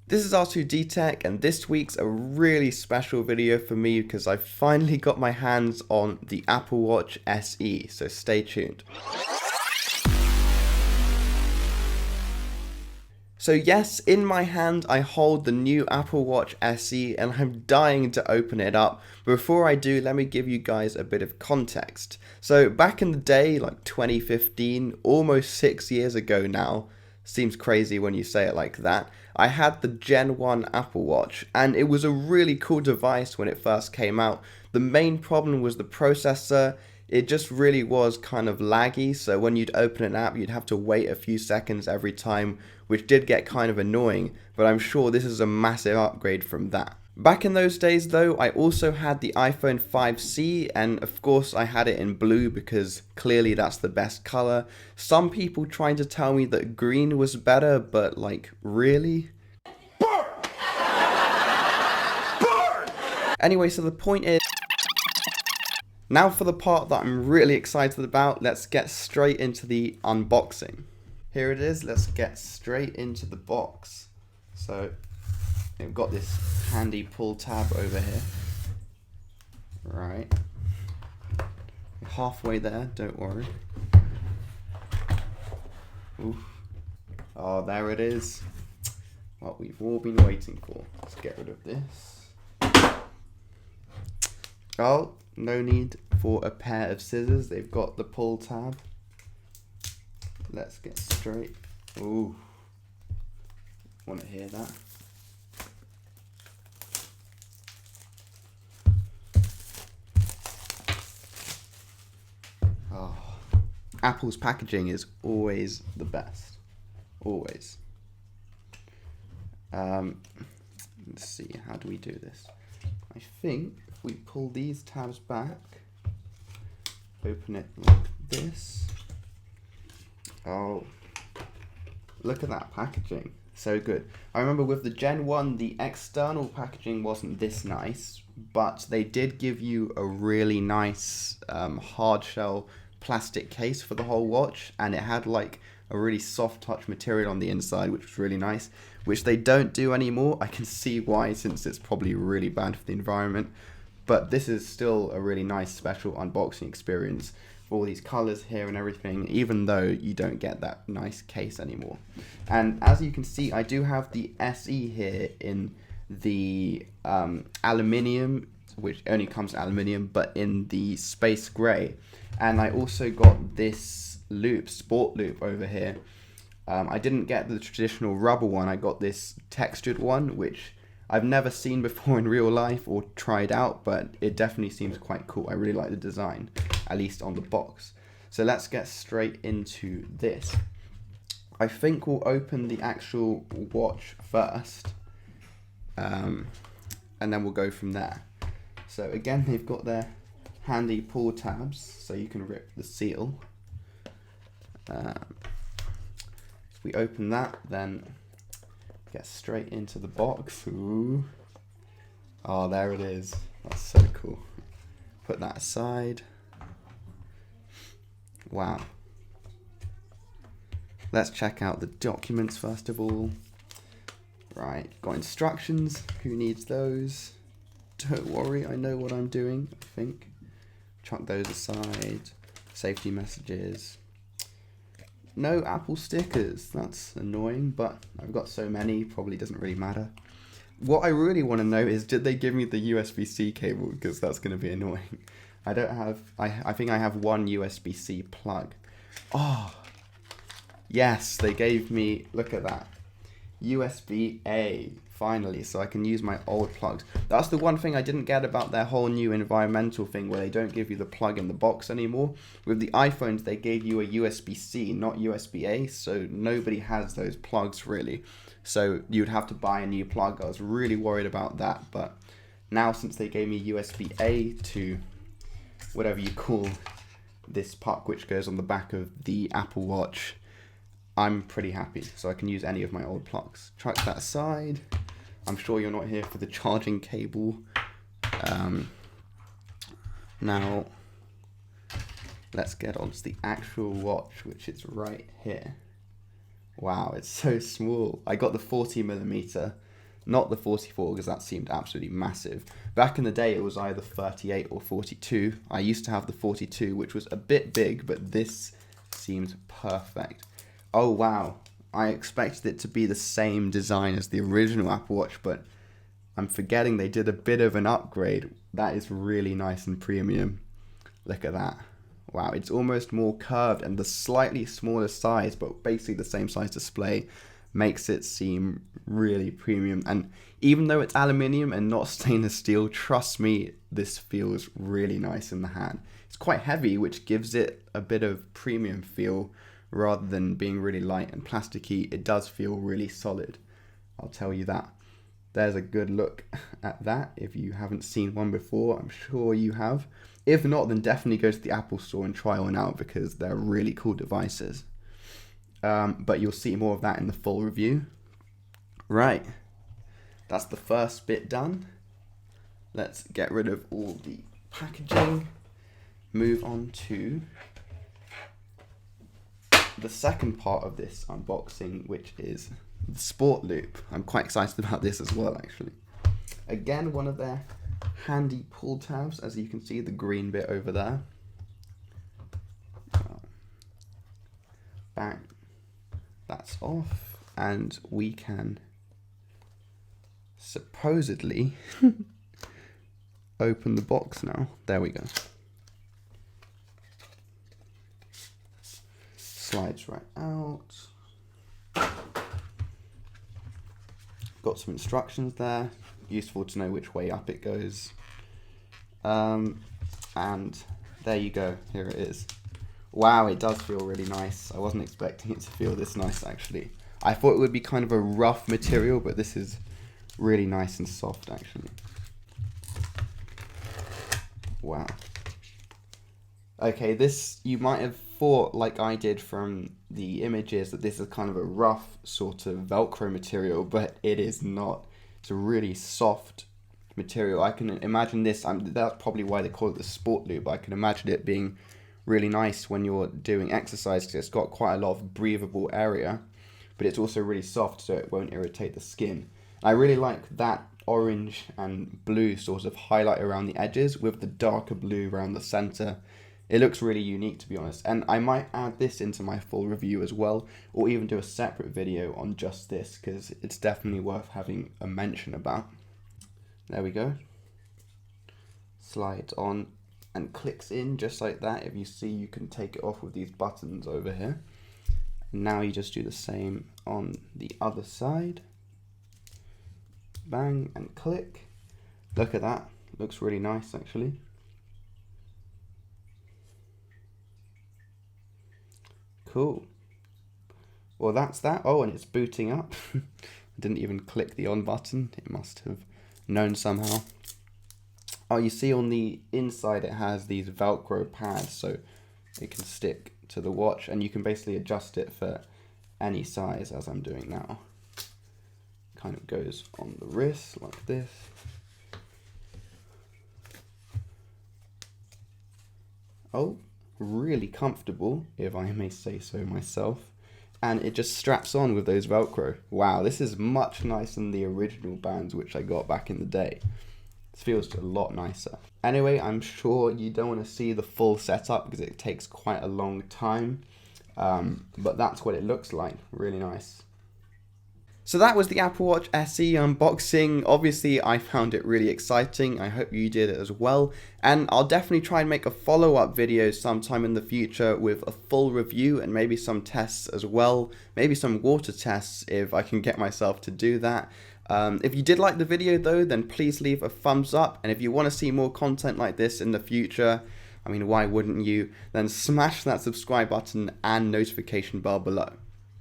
This is R2D Tech, and this week's a really special video for me because I finally got my hands on the Apple Watch SE, so stay tuned. So yes, in my hand I hold the new Apple Watch SE and I'm dying to open it up. But before I do, let me give you guys a bit of context. So back in the day, like 2015, almost 6 years ago now, seems crazy when you say it like that, I had the Gen 1 Apple Watch and it was a really cool device when it first came out. The main problem was the processor. It just really was kind of laggy, so when you'd open an app you'd have to wait a few seconds every time, which did get kind of annoying, but I'm sure this is a massive upgrade from that. Back in those days though, I also had the iPhone 5C, and of course I had it in blue because clearly that's the best color. Some people trying to tell me that green was better, but like, really? Anyway, so the point is, now for the part that I'm really excited about, let's get straight into the unboxing. Here it is, let's get straight into the box. So, we've got this handy pull tab over here. Right. Halfway there, don't worry. Oof. Oh, there it is. What we've all been waiting for. Let's get rid of this. Oh, no need for a pair of scissors. They've got the pull tab. Let's get straight. Ooh. Want to hear that? Oh. Apple's packaging is always the best. Always. Let's see, how do we do this? I think if we pull these tabs back, open it like this. Oh, look at that packaging. So good. I remember with the Gen 1, the external packaging wasn't this nice, but they did give you a really nice hard shell plastic case for the whole watch, and it had like a really soft touch material on the inside, which was really nice, which they don't do anymore. I can see why, since it's probably really bad for the environment, but this is still a really nice special unboxing experience. All these colors here and everything, even though you don't get that nice case anymore. And as you can see, I do have the SE here in the aluminium, which only comes in aluminium, but in the space gray. And I also got this loop, sport loop over here. I didn't get the traditional rubber one, I got this textured one, which I've never seen before in real life or tried out, but it definitely seems quite cool. I really like the design, at least on the box. So let's get straight into this. I think we'll open the actual watch first, and then we'll go from there. So again, they've got their handy pull tabs, so you can rip the seal. If we open that, then get straight into the box. Ooh. Oh, there it is. That's so cool. Put that aside. Wow. Let's check out the documents first of all. Right, got instructions. Who needs those? Don't worry, I know what I'm doing, I think. Chuck those aside. Safety messages. No Apple stickers. That's annoying, but I've got so many, probably doesn't really matter. What I really want to know is, did they give me the USB-C cable? Because that's going to be annoying. I don't have, I think I have one USB-C plug. Oh, yes, they gave me, look at that, USB-A, finally, so I can use my old plugs. That's the one thing I didn't get about their whole new environmental thing, where they don't give you the plug in the box anymore. With the iPhones, they gave you a USB-C, not USB-A, so nobody has those plugs really. So you'd have to buy a new plug. I was really worried about that, but now since they gave me USB-A to whatever you call this puck, which goes on the back of the Apple Watch, I'm pretty happy, so I can use any of my old plugs. Chuck that aside. I'm sure you're not here for the charging cable. Now, let's get on to the actual watch, which is right here. Wow, it's so small. I got the 40mm not the 44 because that seemed absolutely massive. Back in the day, it was either 38 or 42. I used to have the 42, which was a bit big, but this seems perfect. Oh wow, I expected it to be the same design as the original Apple Watch, but I'm forgetting they did a bit of an upgrade. That is really nice and premium. Look at that. Wow, it's almost more curved, and the slightly smaller size, but basically the same size display, makes it seem really premium. And even though it's aluminium and not stainless steel, trust me, this feels really nice in the hand. It's quite heavy, which gives it a bit of premium feel rather than being really light and plasticky. It does feel really solid, I'll tell you that. There's a good look at that. If you haven't seen one before, I'm sure you have. If not, then definitely go to the Apple Store and try one out because they're really cool devices. But you'll see more of that in the full review. Right, that's the first bit done. Let's get rid of all the packaging. Move on to the second part of this unboxing, which is the Sport Loop. I'm quite excited about this as well, actually. Again, one of their handy pull tabs, as you can see, the green bit over there. Bang. That's off, and we can supposedly open the box now. There we go. Slides right out. Got some instructions there. Useful to know which way up it goes. And there you go. Here it is. Wow, it does feel really nice. I wasn't expecting it to feel this nice, actually. I thought it would be kind of a rough material, but this is really nice and soft, actually. Wow. Okay, this, you might have thought, like I did from the images, that this is kind of a rough sort of Velcro material, but it is not. It's a really soft material. I can imagine this, that's probably why they call it the Sport Loop. I can imagine it being really nice when you're doing exercise because it's got quite a lot of breathable area, but it's also really soft so it won't irritate the skin. I really like that orange and blue sort of highlight around the edges with the darker blue around the center. It looks really unique, to be honest, and I might add this into my full review as well, or even do a separate video on just this because it's definitely worth having a mention about. There we go. Slides on and clicks in just like that. If you see, you can take it off with these buttons over here. And now you just do the same on the other side. Bang and click. Look at that. Looks really nice, actually. Cool. Well, that's that. Oh, and it's booting up. I didn't even click the on button. It must have known somehow. Oh, you see on the inside it has these Velcro pads so it can stick to the watch, and you can basically adjust it for any size as I'm doing now. Kind of goes on the wrist like this. Oh, really comfortable, if I may say so myself. And it just straps on with those Velcro. Wow, this is much nicer than the original bands which I got back in the day. This feels a lot nicer. Anyway, I'm sure you don't want to see the full setup because it takes quite a long time. But that's what it looks like. Really nice. So that was the Apple Watch SE unboxing. Obviously, I found it really exciting. I hope you did as well. And I'll definitely try and make a follow-up video sometime in the future with a full review and maybe some tests as well. Maybe some water tests if I can get myself to do that. If you did like the video though, then please leave a thumbs up. And if you want to see more content like this in the future, I mean, why wouldn't you? Then smash that subscribe button and notification bell below.